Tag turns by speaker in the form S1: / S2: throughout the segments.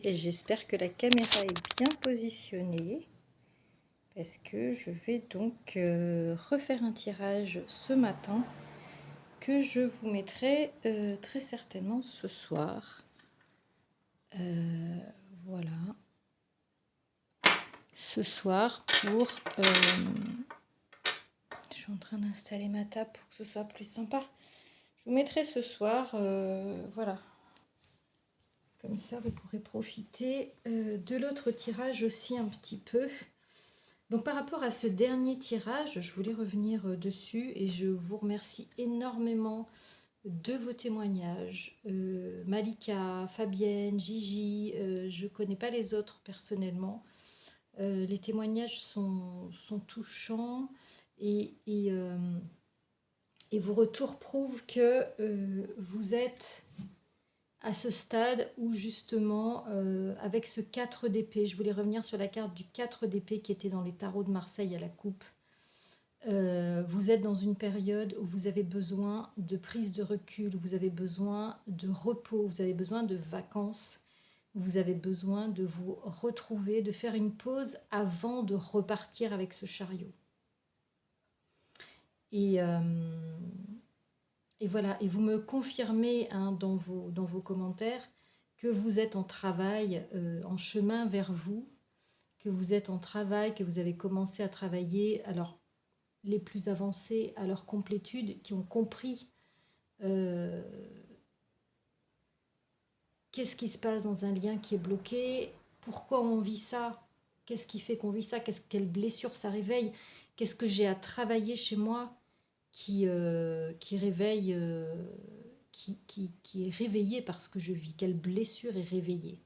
S1: et j'espère que la caméra est bien positionnée parce que je vais donc refaire un tirage ce matin que je vous mettrai très certainement ce soir. Voilà. Ce soir pour... je suis en train d'installer ma table pour que ce soit plus sympa. Je vous mettrai ce soir, voilà. Comme ça, vous pourrez profiter de l'autre tirage aussi un petit peu. Donc par rapport à ce dernier tirage, je voulais revenir dessus et je vous remercie énormément de vos témoignages. Malika, Fabienne, Gigi, je ne connais pas les autres personnellement. Les témoignages sont touchants et vos retours prouvent que vous êtes à ce stade où justement, avec ce 4 d'épée, je voulais revenir sur la carte du 4 d'épée qui était dans les tarots de Marseille à la coupe. Vous êtes dans une période où vous avez besoin de prise de recul, vous avez besoin de repos, vous avez besoin de vacances, vous avez besoin de vous retrouver, de faire une pause avant de repartir avec ce chariot. Et voilà, et vous me confirmez hein, dans vos commentaires que vous êtes en travail, en chemin vers vous, que vous êtes en travail, que vous avez commencé à travailler, alors les plus avancés à leur complétude, qui ont compris qu'est-ce qui se passe dans un lien qui est bloqué, pourquoi on vit ça, qu'est-ce qui fait qu'on vit ça, quelle blessure ça réveille, qu'est-ce que j'ai à travailler chez moi qui réveille, qui est réveillée par ce que je vis, quelle blessure est réveillée.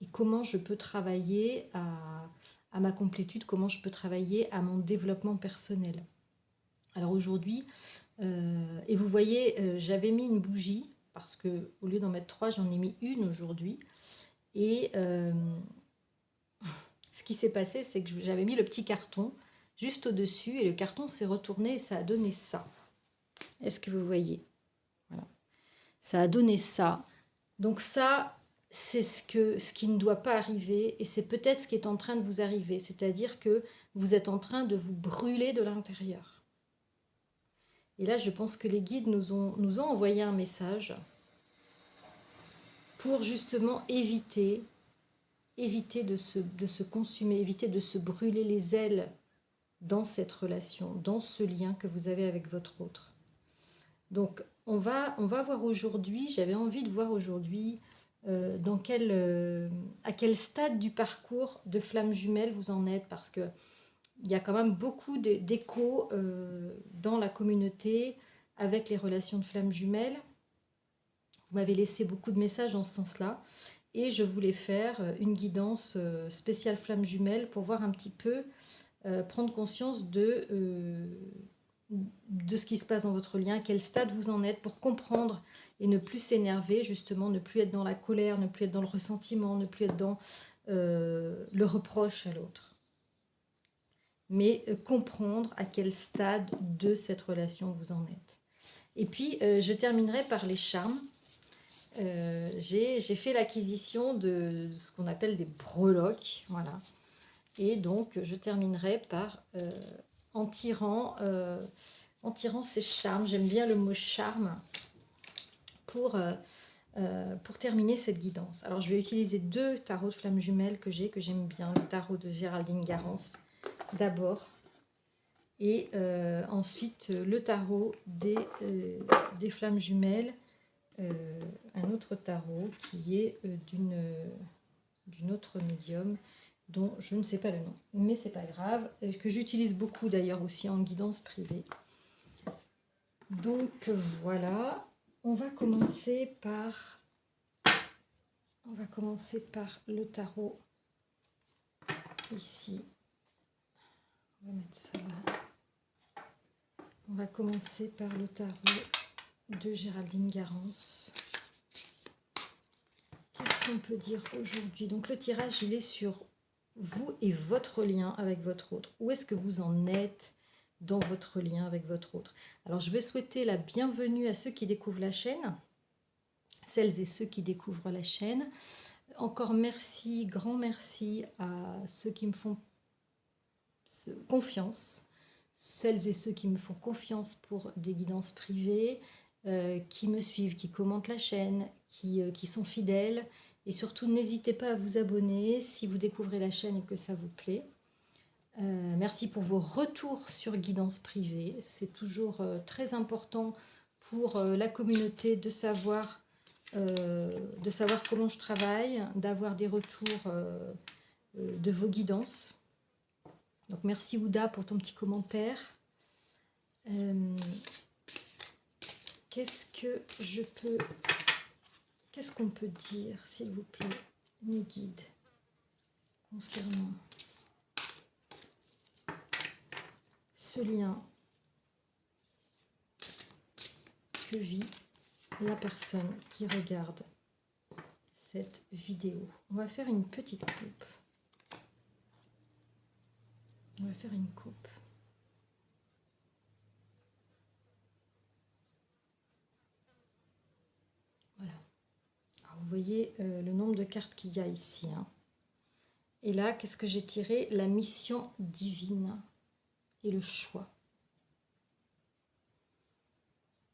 S1: Et comment je peux travailler à ma complétude, comment je peux travailler à mon développement personnel. Alors aujourd'hui, et vous voyez, j'avais mis une bougie, parce que au lieu d'en mettre 3, j'en ai mis une aujourd'hui. Et ce qui s'est passé, c'est que j'avais mis le petit carton juste au-dessus, et le carton s'est retourné et ça a donné ça. Est-ce que vous voyez? Voilà. Ça a donné ça. Donc ça, c'est ce qui ne doit pas arriver, et c'est peut-être ce qui est en train de vous arriver. C'est-à-dire que vous êtes en train de vous brûler de l'intérieur. Et là, je pense que les guides nous ont envoyé un message pour justement éviter de se consumer, éviter de se brûler les ailes dans cette relation, dans ce lien que vous avez avec votre autre. Donc, on va voir aujourd'hui, j'avais envie de voir aujourd'hui à quel stade du parcours de flamme jumelle vous en êtes, parce que il y a quand même beaucoup d'échos dans la communauté avec les relations de flamme jumelle. Vous m'avez laissé beaucoup de messages dans ce sens-là. Et je voulais faire une guidance spéciale flamme jumelle pour voir un petit peu, prendre conscience de ce qui se passe dans votre lien, à quel stade vous en êtes, pour comprendre et ne plus s'énerver, justement, ne plus être dans la colère, ne plus être dans le ressentiment, ne plus être dans le reproche à l'autre. Mais comprendre à quel stade de cette relation vous en êtes. Et puis, je terminerai par les charmes. J'ai fait l'acquisition de ce qu'on appelle des breloques, voilà. Et donc je terminerai par en tirant ces charmes. J'aime bien le mot charme pour terminer cette guidance. Alors je vais utiliser 2 tarots de flammes jumelles que j'aime bien, le tarot de Géraldine Garance d'abord, et ensuite le tarot des flammes jumelles. Un autre tarot qui est d'une autre médium dont je ne sais pas le nom, mais c'est pas grave, que j'utilise beaucoup d'ailleurs aussi en guidance privée. Donc voilà, on va commencer par le tarot ici. On va mettre ça là. On va commencer par le tarot de Géraldine Garance. Qu'est-ce qu'on peut dire aujourd'hui? Donc le tirage, il est sur vous et votre lien avec votre autre. Où est-ce que vous en êtes dans votre lien avec votre autre? Alors je vais souhaiter la bienvenue à ceux qui découvrent la chaîne. celles et ceux qui découvrent la chaîne. Encore merci, grand merci à ceux qui me font confiance, celles et ceux qui me font confiance pour des guidances privées, qui me suivent, qui commentent la chaîne, qui sont fidèles. Et surtout, n'hésitez pas à vous abonner si vous découvrez la chaîne et que ça vous plaît. Merci pour vos retours sur guidance privée. C'est toujours très important pour la communauté de savoir comment je travaille, d'avoir des retours de vos guidances. Donc merci Ouda pour ton petit commentaire. Qu'est-ce qu'on peut dire, s'il vous plaît, mes guides, concernant ce lien que vit la personne qui regarde cette vidéo. On va faire une petite coupe. On va faire une coupe. Voilà. Alors, vous voyez le nombre de cartes qu'il y a ici. Hein. Et là, qu'est-ce que j'ai tiré? La mission divine et le choix.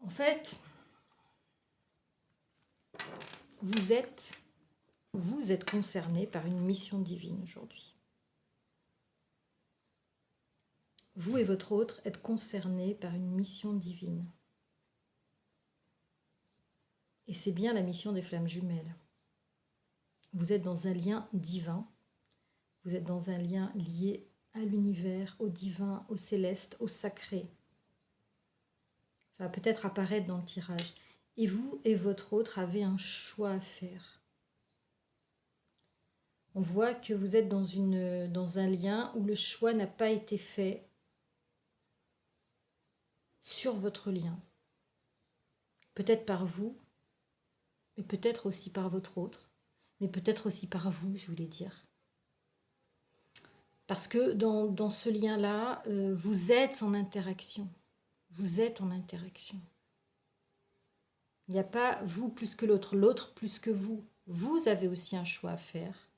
S1: En fait, vous êtes concerné par une mission divine aujourd'hui. Vous et votre autre êtes concernés par une mission divine. Et c'est bien la mission des flammes jumelles. Vous êtes dans un lien divin. Vous êtes dans un lien lié à l'univers, au divin, au céleste, au sacré. Ça va peut-être apparaître dans le tirage. Et vous et votre autre avez un choix à faire. On voit que vous êtes dans un lien où le choix n'a pas été fait sur votre lien. Peut-être par vous, mais peut-être aussi par votre autre, mais peut-être aussi par vous, je voulais dire. Parce que dans ce lien-là, vous êtes en interaction. Vous êtes en interaction. Il n'y a pas vous plus que l'autre, l'autre plus que vous. Vous avez aussi un choix à faire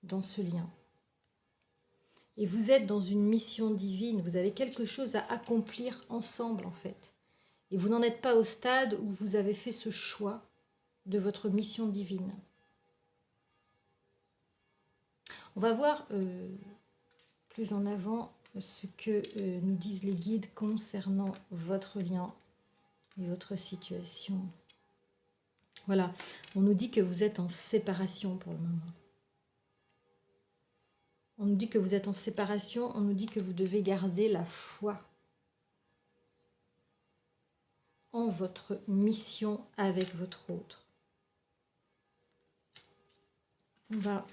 S1: dans ce lien. Et vous êtes dans une mission divine, vous avez quelque chose à accomplir ensemble en fait. Et vous n'en êtes pas au stade où vous avez fait ce choix de votre mission divine. On va voir plus en avant ce que nous disent les guides concernant votre lien et votre situation. Voilà, on nous dit que vous êtes en séparation pour le moment. On nous dit que vous êtes en séparation, on nous dit que vous devez garder la foi en votre mission avec votre autre. On va...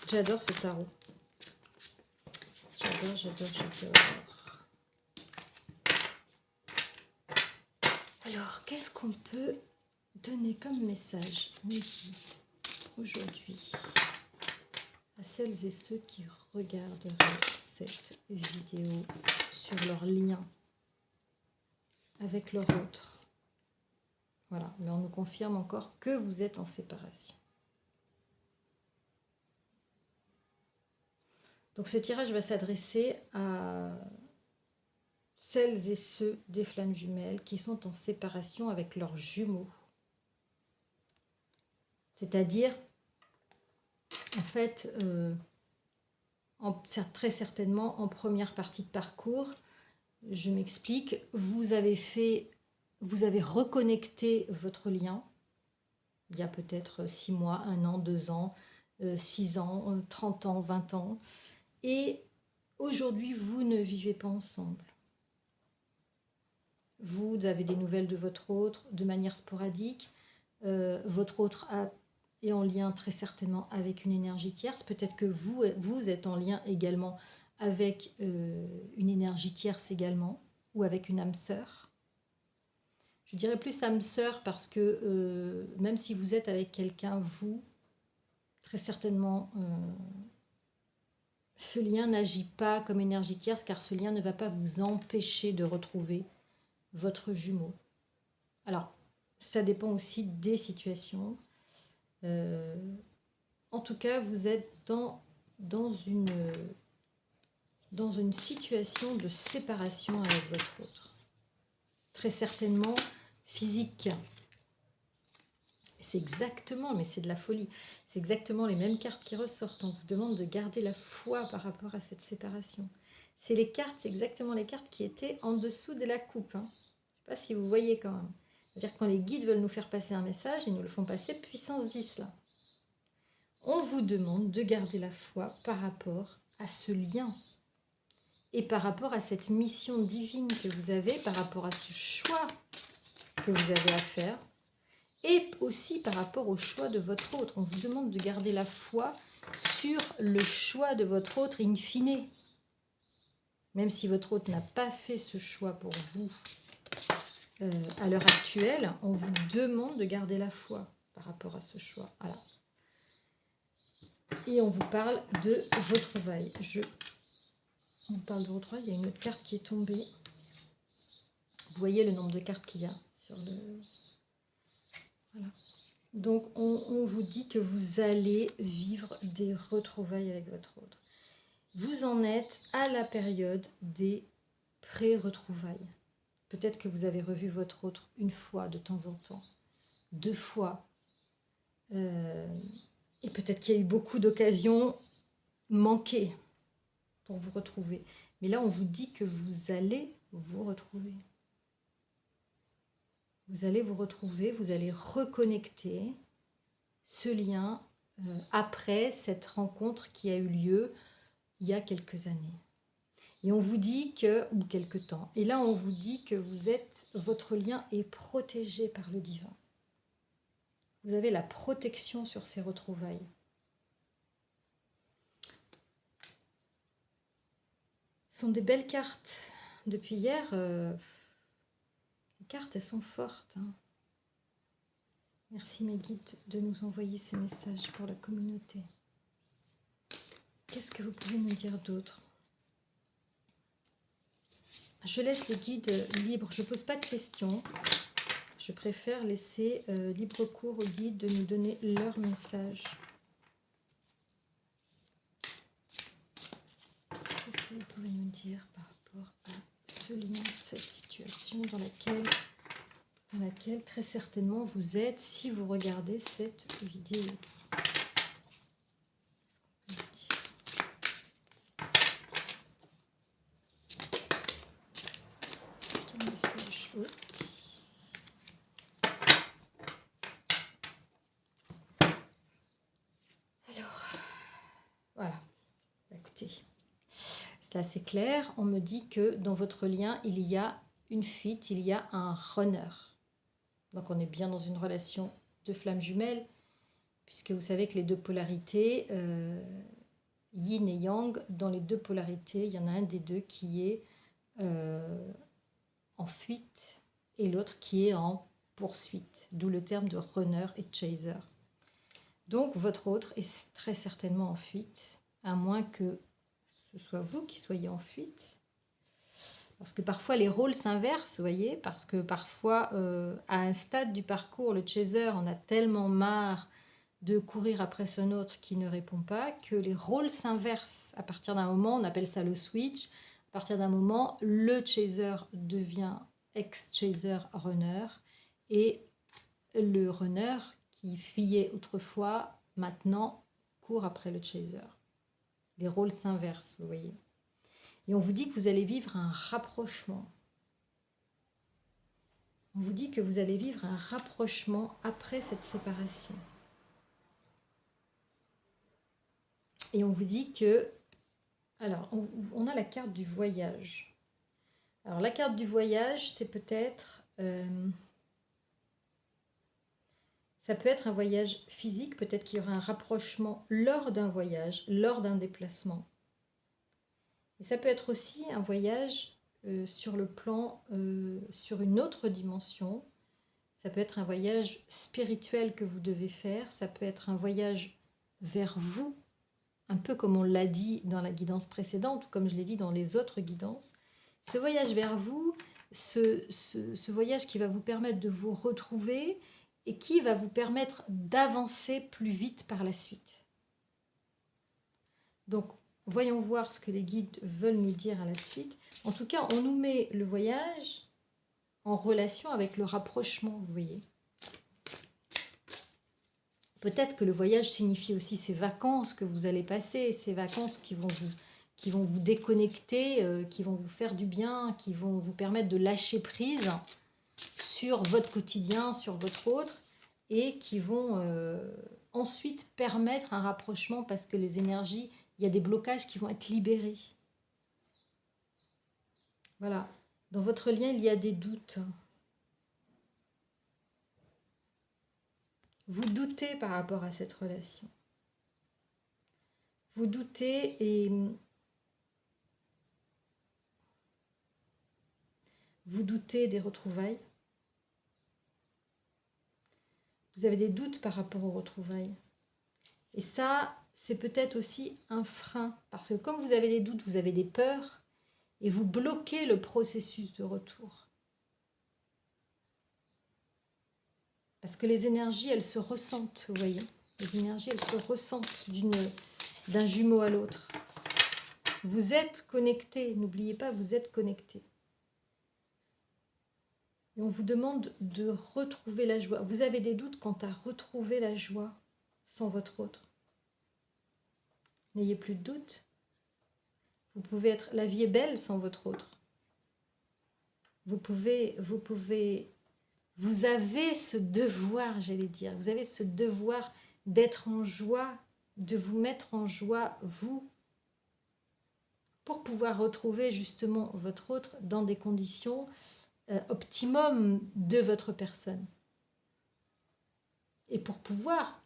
S1: J'adore ce tarot. J'adore. Alors, qu'est-ce qu'on peut donner comme message, mes guides, aujourd'hui, à celles et ceux qui regarderaient cette vidéo sur leur lien avec leur autre? Voilà, mais on nous confirme encore que vous êtes en séparation. Donc ce tirage va s'adresser à celles et ceux des flammes jumelles qui sont en séparation avec leurs jumeaux. C'est-à-dire, en fait, très certainement en première partie de parcours, je m'explique, vous avez reconnecté votre lien, il y a peut-être 6 mois, 1 an, 2 ans, 6 ans, 30 ans, 20 ans, et aujourd'hui, vous ne vivez pas ensemble. Vous avez des nouvelles de votre autre de manière sporadique. Votre autre est en lien très certainement avec une énergie tierce. Peut-être que vous êtes en lien également avec une énergie tierce également, ou avec une âme sœur. Je dirais plus âme sœur parce que même si vous êtes avec quelqu'un, vous, très certainement, ce lien n'agit pas comme énergie tierce, car ce lien ne va pas vous empêcher de retrouver votre jumeau. Alors, ça dépend aussi des situations. En tout cas, vous êtes dans une situation de séparation avec votre autre. Très certainement physique. C'est exactement, mais c'est de la folie, c'est exactement les mêmes cartes qui ressortent. On vous demande de garder la foi par rapport à cette séparation. C'est les cartes, c'est exactement les cartes qui étaient en dessous de la coupe. Je ne sais pas si vous voyez quand même. C'est-à-dire que quand les guides veulent nous faire passer un message, ils nous le font passer puissance 10 là. On vous demande de garder la foi par rapport à ce lien et par rapport à cette mission divine que vous avez, par rapport à ce choix que vous avez à faire, et aussi par rapport au choix de votre autre. On vous demande de garder la foi sur le choix de votre autre in fine. Même si votre autre n'a pas fait ce choix pour vous à l'heure actuelle, on vous demande de garder la foi par rapport à ce choix. Voilà. Et on vous parle de retrouvailles. On parle de retrouvailles, il y a une autre carte qui est tombée. Vous voyez le nombre de cartes qu'il y a sur le... Voilà. Donc, on vous dit que vous allez vivre des retrouvailles avec votre autre. Vous en êtes à la période des pré-retrouvailles. Peut-être que vous avez revu votre autre une fois de temps en temps, 2 fois. Et peut-être qu'il y a eu beaucoup d'occasions manquées pour vous retrouver. Mais là, on vous dit que vous allez vous retrouver. Vous allez vous retrouver, vous allez reconnecter ce lien après cette rencontre qui a eu lieu il y a quelques années. Et on vous dit que, ou quelques temps, et là on vous dit que votre lien est protégé par le divin. Vous avez la protection sur ces retrouvailles. Ce sont des belles cartes. Depuis hier, les cartes elles sont fortes. Merci mes guides de nous envoyer ces messages pour la communauté. Qu'est-ce que vous pouvez nous dire d'autre? Je laisse les guides libres, je ne pose pas de questions. Je préfère laisser libre cours aux guides de nous donner leur message. Qu'est-ce que vous pouvez nous dire par rapport à ce lien, cette situation dans laquelle très certainement vous êtes si vous regardez cette vidéo? Quel message? Oh. Alors, voilà. Écoutez, c'est assez clair. On me dit que dans votre lien, il y a une fuite, il y a un runner. Donc on est bien dans une relation de flammes jumelles, puisque vous savez que les deux polarités, yin et yang, dans les deux polarités, il y en a un des deux qui est en fuite et l'autre qui est en poursuite, d'où le terme de runner et chaser. Donc votre autre est très certainement en fuite, à moins que ce soit vous qui soyez en fuite. Parce que parfois les rôles s'inversent, vous voyez, parce que parfois à un stade du parcours, le chaser en a tellement marre de courir après son autre qui ne répond pas, que les rôles s'inversent. À partir d'un moment, on appelle ça le switch. À partir d'un moment, le chaser devient ex-chaser runner et le runner qui fuyait autrefois, maintenant, court après le chaser. Les rôles s'inversent, vous voyez. Et on vous dit que vous allez vivre un rapprochement. On vous dit que vous allez vivre un rapprochement après cette séparation. Et on vous dit que... Alors, on a la carte du voyage. Alors, la carte du voyage, c'est peut-être... ça peut être un voyage physique, peut-être qu'il y aura un rapprochement lors d'un voyage, lors d'un déplacement. Et ça peut être aussi un voyage sur le plan, sur une autre dimension. Ça peut être un voyage spirituel que vous devez faire. Ça peut être un voyage vers vous. un peu comme on l'a dit dans la guidance précédente, ou comme je l'ai dit dans les autres guidances, ce voyage vers vous, ce voyage qui va vous permettre de vous retrouver et qui va vous permettre d'avancer plus vite par la suite. Donc, voyons voir ce que les guides veulent nous dire à la suite. En tout cas, on nous met le voyage en relation avec le rapprochement, vous voyez. Peut-être que le voyage signifie aussi ces vacances que vous allez passer, ces vacances qui vont vous déconnecter, qui vont vous faire du bien, qui vont vous permettre de lâcher prise sur votre quotidien, sur votre autre, et qui vont ensuite permettre un rapprochement parce que les énergies, il y a des blocages qui vont être libérés. Voilà. Dans votre lien, il y a des doutes. Vous doutez par rapport à cette relation. Vous doutez et vous doutez des retrouvailles. Vous avez des doutes par rapport aux retrouvailles. Et ça, c'est peut-être aussi un frein. Parce que comme vous avez des doutes, vous avez des peurs et vous bloquez le processus de retour. Parce que les énergies, elles se ressentent, vous voyez. Les énergies, elles se ressentent d'un jumeau à l'autre. Vous êtes connectés, n'oubliez pas, vous êtes connectés. Et on vous demande de retrouver la joie. Vous avez des doutes quant à retrouver la joie sans votre autre. N'ayez plus de doute. Vous pouvez être... La vie est belle sans votre autre. Vous avez ce devoir, j'allais dire. Vous avez ce devoir d'être en joie, de vous mettre en joie, vous, pour pouvoir retrouver justement votre autre dans des conditions optimum de votre personne. Et pour pouvoir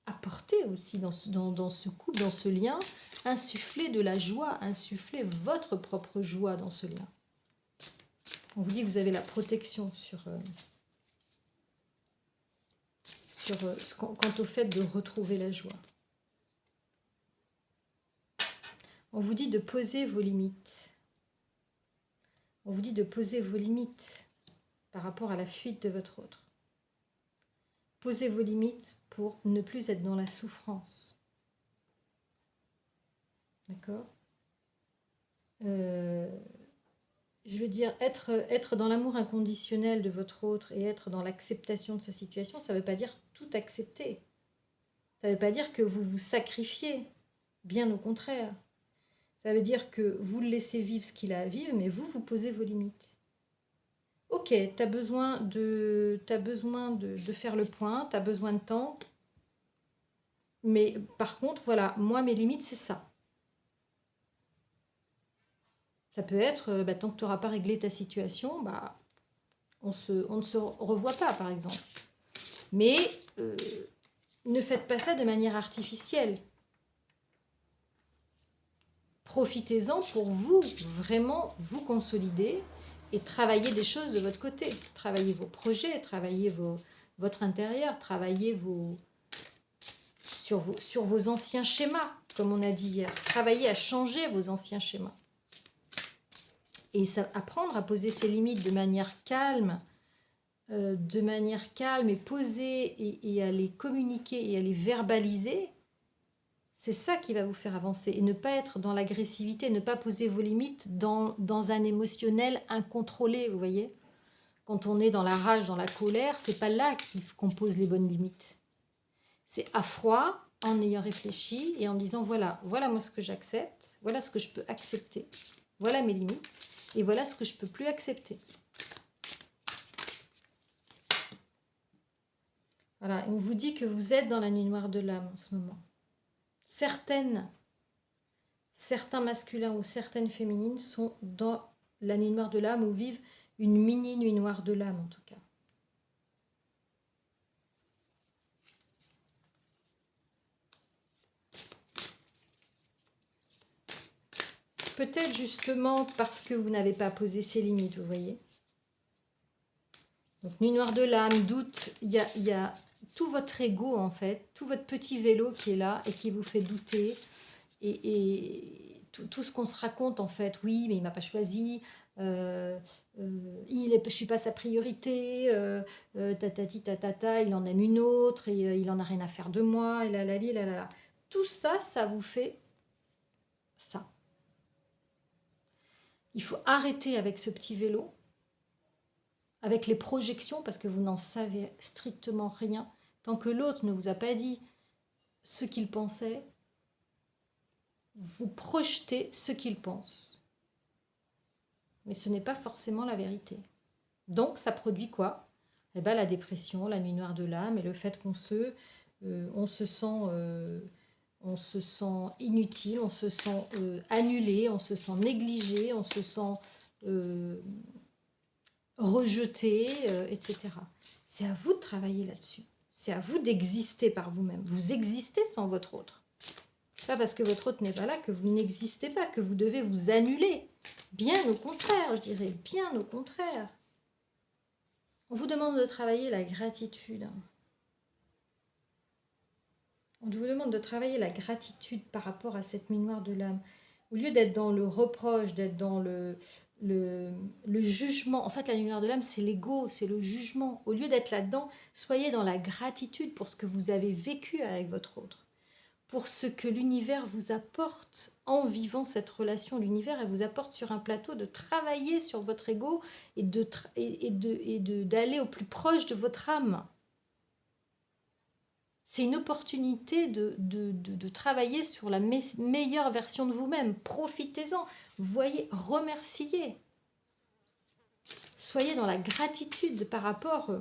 S1: apporter aussi dans ce couple, dans ce lien, insuffler de la joie, insuffler votre propre joie dans ce lien. On vous dit que vous avez la protection quant au fait de retrouver la joie. On vous dit de poser vos limites. On vous dit de poser vos limites par rapport à la fuite de votre autre. Posez vos limites pour ne plus être dans la souffrance. D'accord ? Je veux dire, être dans l'amour inconditionnel de votre autre et être dans l'acceptation de sa situation, ça ne veut pas dire tout accepter. Ça ne veut pas dire que vous vous sacrifiez, bien au contraire. Ça veut dire que vous le laissez vivre ce qu'il a à vivre, mais vous posez vos limites. Ok, tu as besoin de faire le point, tu as besoin de temps, mais par contre, voilà, moi, mes limites, c'est ça. Ça peut être, tant que tu n'auras pas réglé ta situation, on ne se revoit pas, par exemple. Mais ne faites pas ça de manière artificielle. Profitez-en pour vous, vraiment vous consolider et travailler des choses de votre côté. Travaillez vos projets, travaillez votre intérieur, travaillez sur vos anciens schémas, comme on a dit hier. Travaillez à changer vos anciens schémas. Et apprendre à poser ses limites de manière calme et posée, et à les communiquer et à les verbaliser, c'est ça qui va vous faire avancer. Et ne pas être dans l'agressivité, ne pas poser vos limites dans un émotionnel incontrôlé, vous voyez. Quand on est dans la rage, dans la colère, c'est pas là qu'on pose les bonnes limites. C'est à froid, en ayant réfléchi et en disant voilà moi ce que j'accepte, voilà ce que je peux accepter, voilà mes limites, et voilà ce que je ne peux plus accepter. Voilà, et on vous dit que vous êtes dans la nuit noire de l'âme en ce moment. Certains masculins ou certaines féminines sont dans la nuit noire de l'âme ou vivent une mini nuit noire de l'âme en tout cas. Peut-être justement parce que vous n'avez pas posé ces limites, vous voyez. Donc nuit noire de l'âme, doute, il y a tout votre ego en fait, tout votre petit vélo qui est là et qui vous fait douter. tout ce qu'on se raconte en fait, oui, mais il m'a pas choisi, je suis pas sa priorité, tatati tatata, il en aime une autre et il en a rien à faire de moi et là là li, là là là. Tout ça, ça vous fait ça. Il faut arrêter avec ce petit vélo, avec les projections parce que vous n'en savez strictement rien. Tant que l'autre ne vous a pas dit ce qu'il pensait, vous projetez ce qu'il pense. Mais ce n'est pas forcément la vérité. Donc, ça produit quoi? Eh ben, la dépression, la nuit noire de l'âme et le fait on se sent inutile, on se sent annulé, on se sent négligé, on se sent euh, rejeté, etc. C'est à vous de travailler là-dessus. C'est à vous d'exister par vous-même. Vous existez sans votre autre. C'est pas parce que votre autre n'est pas là que vous n'existez pas, que vous devez vous annuler. Bien au contraire, je dirais, bien au contraire. On vous demande de travailler la gratitude. On vous demande de travailler la gratitude par rapport à cette nuit noire de l'âme. Au lieu d'être dans le reproche, d'être dans le jugement. En fait, la nuit noire de l'âme, c'est l'ego, c'est le jugement. Au lieu d'être là-dedans, soyez dans la gratitude pour ce que vous avez vécu avec votre autre. Pour ce que l'univers vous apporte en vivant cette relation. L'univers, elle vous apporte sur un plateau de travailler sur votre ego et d'aller au plus proche de votre âme. C'est une opportunité de travailler sur la meilleure version de vous-même. Profitez-en. Voyez, remerciez. Soyez dans la gratitude par rapport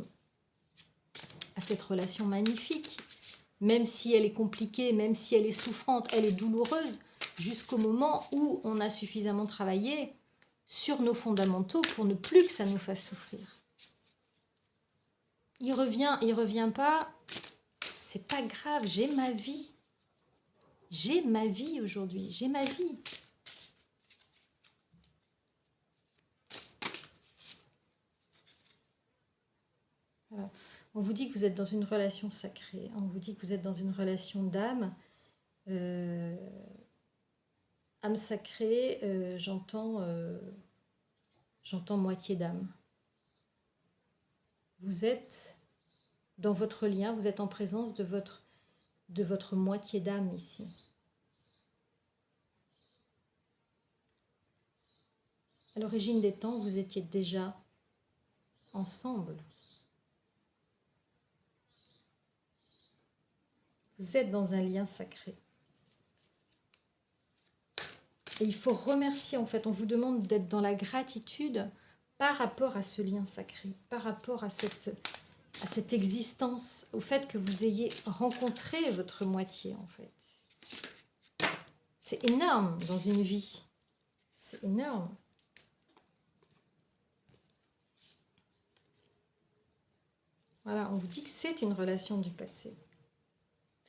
S1: à cette relation magnifique. Même si elle est compliquée, même si elle est souffrante, elle est douloureuse, jusqu'au moment où on a suffisamment travaillé sur nos fondamentaux pour ne plus que ça nous fasse souffrir. Il revient pas, c'est pas grave, j'ai ma vie. J'ai ma vie aujourd'hui, j'ai ma vie. Voilà. On vous dit que vous êtes dans une relation sacrée, on vous dit que vous êtes dans une relation d'âme. Âme sacrée, j'entends moitié d'âme. Vous êtes dans votre lien, vous êtes en présence de votre moitié d'âme ici. À l'origine des temps, vous étiez déjà ensemble. Vous êtes dans un lien sacré. Et il faut remercier, en fait, on vous demande d'être dans la gratitude par rapport à ce lien sacré, par rapport à cette existence, au fait que vous ayez rencontré votre moitié, en fait. C'est énorme dans une vie. C'est énorme. Voilà, on vous dit que c'est une relation du passé.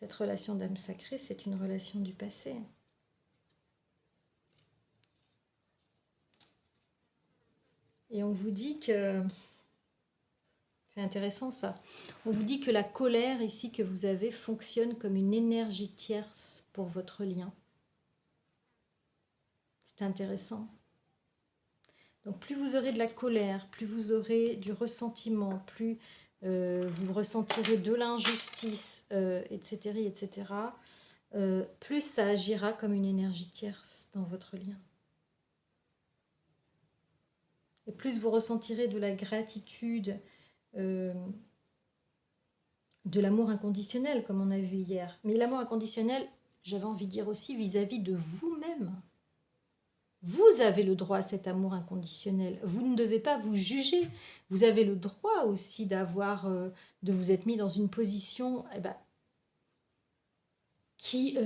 S1: Cette relation d'âme sacrée, c'est une relation du passé. Et on vous dit que... C'est intéressant ça. On vous dit que la colère ici que vous avez fonctionne comme une énergie tierce pour votre lien. C'est intéressant. Donc plus vous aurez de la colère, plus vous aurez du ressentiment, plus vous ressentirez de l'injustice, etc., etc., plus ça agira comme une énergie tierce dans votre lien. Et plus vous ressentirez de la gratitude, de l'amour inconditionnel, comme on a vu hier. Mais l'amour inconditionnel, j'avais envie de dire aussi vis-à-vis de vous-même. Vous avez le droit à cet amour inconditionnel. Vous ne devez pas vous juger. Vous avez le droit aussi de vous être mis dans une position qui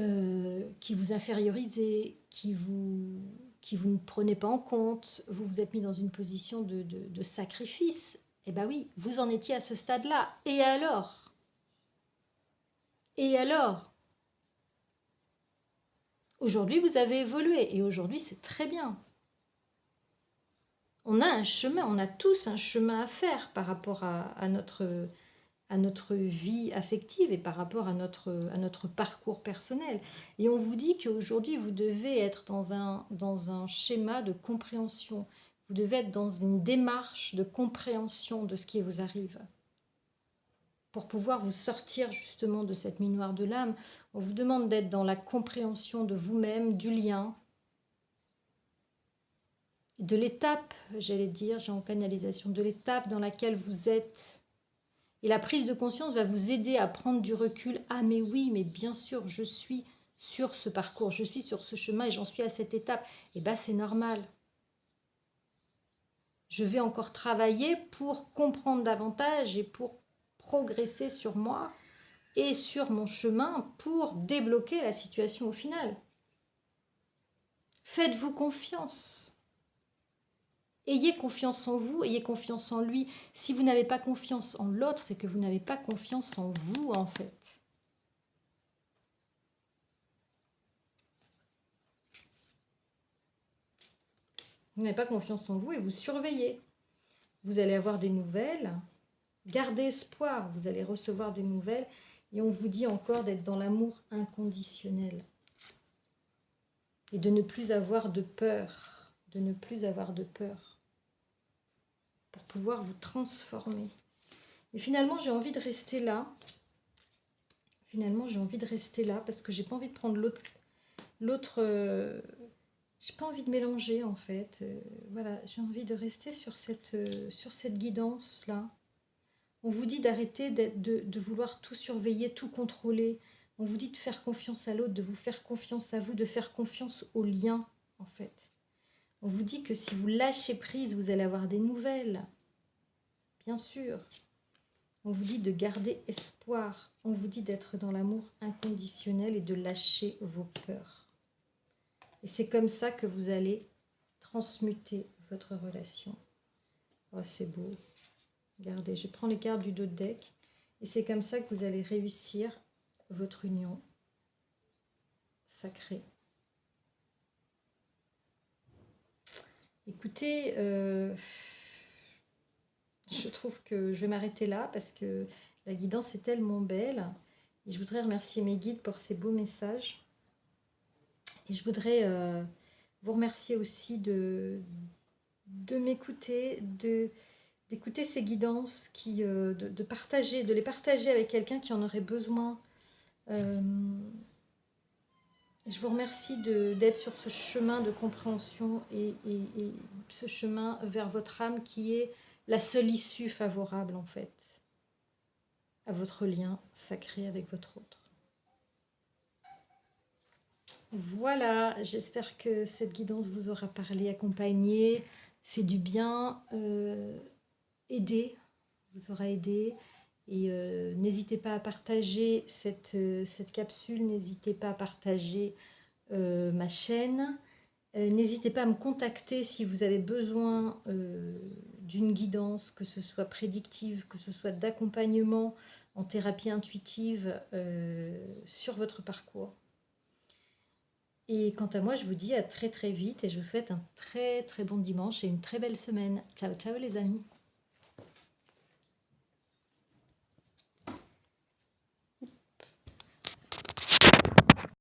S1: vous infériorisez, qui vous ne prenez pas en compte. Vous vous êtes mis dans une position de sacrifice. Eh bien oui, vous en étiez à ce stade-là. Et alors? Et alors? Aujourd'hui, vous avez évolué. Et aujourd'hui, c'est très bien. On a un chemin, on a tous un chemin à faire par rapport à notre à notre vie affective et par rapport à notre parcours personnel. Et on vous dit qu'aujourd'hui, vous devez être dans un schéma de compréhension. Vous devez être dans une démarche de compréhension de ce qui vous arrive. Pour pouvoir vous sortir justement de cette nuit noire de l'âme, on vous demande d'être dans la compréhension de vous-même, du lien, de l'étape, j'allais dire, j'ai en canalisation, de l'étape dans laquelle vous êtes. Et la prise de conscience va vous aider à prendre du recul. Ah mais oui, mais bien sûr, je suis sur ce parcours, je suis sur ce chemin et j'en suis à cette étape. Et bien c'est normal. Je vais encore travailler pour comprendre davantage et pour progresser sur moi et sur mon chemin pour débloquer la situation au final. Faites-vous confiance. Ayez confiance en vous, ayez confiance en lui. Si vous n'avez pas confiance en l'autre, c'est que vous n'avez pas confiance en vous, en fait. Vous n'avez pas confiance en vous et vous surveillez. Vous allez avoir des nouvelles. Gardez espoir, vous allez recevoir des nouvelles. Et on vous dit encore d'être dans l'amour inconditionnel. Et de ne plus avoir de peur. De ne plus avoir de peur. Pour pouvoir vous transformer. Et finalement, j'ai envie de rester là. Finalement, j'ai envie de rester là parce que j'ai pas envie de prendre l'autre. J'ai pas envie de mélanger en fait. Voilà, j'ai envie de rester sur cette guidance là. On vous dit d'arrêter de vouloir tout surveiller, tout contrôler. On vous dit de faire confiance à l'autre, de vous faire confiance à vous, de faire confiance au lien en fait. On vous dit que si vous lâchez prise, vous allez avoir des nouvelles. Bien sûr. On vous dit de garder espoir. On vous dit d'être dans l'amour inconditionnel et de lâcher vos peurs. Et c'est comme ça que vous allez transmuter votre relation. Oh, c'est beau. Regardez, je prends les cartes du dos de deck. Et c'est comme ça que vous allez réussir votre union sacrée. Écoutez, je trouve que je vais m'arrêter là parce que la guidance est tellement belle. Et je voudrais remercier mes guides pour ces beaux messages. Et je voudrais vous remercier aussi de m'écouter, d'écouter ces guidances, de les partager avec quelqu'un qui en aurait besoin. Je vous remercie d'être sur ce chemin de compréhension et ce chemin vers votre âme qui est la seule issue favorable en fait à votre lien sacré avec votre autre. Voilà, j'espère que cette guidance vous aura parlé, accompagné, fait du bien, aidé, vous aura aidé. Et n'hésitez pas à partager cette capsule, n'hésitez pas à partager ma chaîne. N'hésitez pas à me contacter si vous avez besoin d'une guidance, que ce soit prédictive, que ce soit d'accompagnement en thérapie intuitive sur votre parcours. Et quant à moi, je vous dis à très très vite et je vous souhaite un très très bon dimanche et une très belle semaine. Ciao ciao les amis.